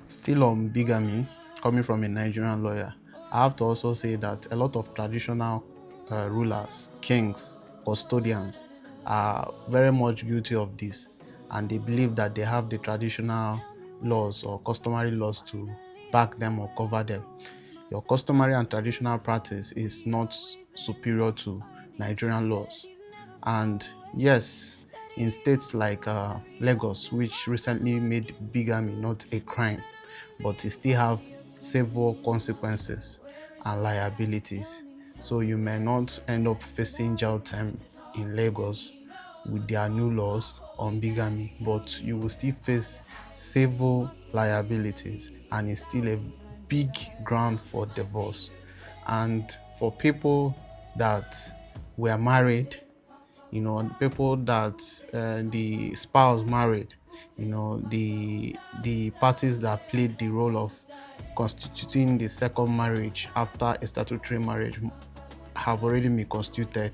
Still on bigamy, coming from a Nigerian lawyer, I have to also say that a lot of traditional rulers, kings, custodians are very much guilty of this, and they believe that they have the traditional laws or customary laws to back them or cover them. Your customary and traditional practice is not superior to Nigerian laws. And yes, in states like Lagos, which recently made bigamy not a crime, but it still have several consequences and liabilities. So you may not end up facing jail time in Lagos with their new laws on bigamy, but you will still face civil liabilities, and it's still a big ground for divorce. And for people that were married, people that the spouse married, the parties that played the role of constituting the second marriage after a statutory marriage have already been constituted.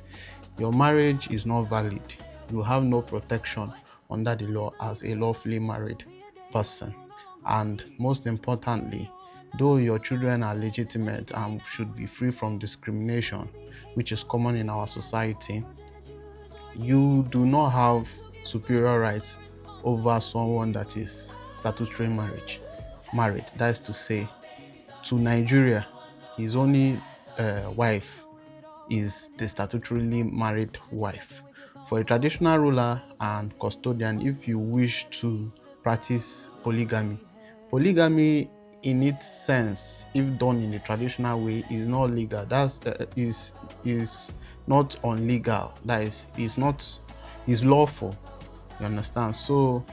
Your marriage is not valid. You have no protection under the law as a lawfully married person. And most importantly, though your children are legitimate and should be free from discrimination, which is common in our society, you do not have superior rights over someone that is statutory married. That is to say, to Nigeria, his only wife is the statutorily married wife. For a traditional ruler and custodian, if you wish to practice polygamy in its sense, if done in a traditional way, is not legal. That's is not unlegal. That is lawful. You understand? So,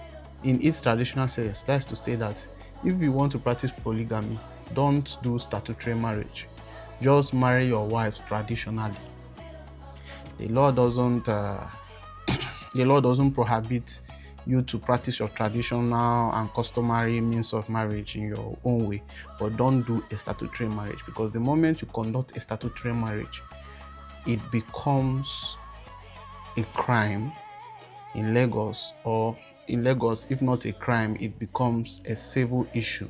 in its traditional sense, that's to say that if you want to practice polygamy, don't do statutory marriage. Just marry your wives traditionally. The law doesn't prohibit you to practice your traditional and customary means of marriage in your own way, but don't do a statutory marriage, because the moment you conduct a statutory marriage, it becomes a crime in Lagos, or in Lagos, if not a crime, it becomes a civil issue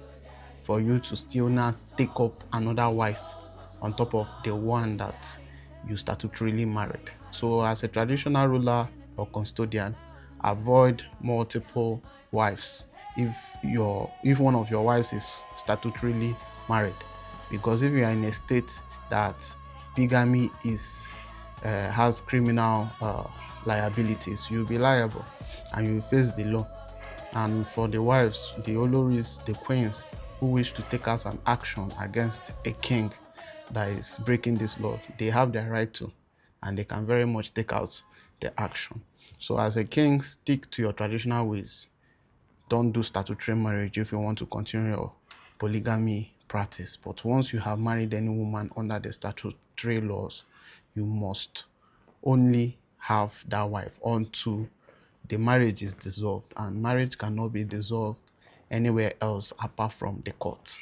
for you to still now take up another wife on top of the one that you statutorily married. So as a traditional ruler or custodian, avoid multiple wives if one of your wives is statutorily married, because if you are in a state that bigamy has criminal liabilities, you'll be liable and you face the law. And for the wives, the oloris, the queens who wish to take out an action against a king that is breaking this law, they have the right to, and they can very much take out the action. So as a king, stick to your traditional ways. Don't do statutory marriage if you want to continue your polygamy practice. But once you have married any woman under the statutory laws, you must only have that wife until the marriage is dissolved, and marriage cannot be dissolved anywhere else apart from the court.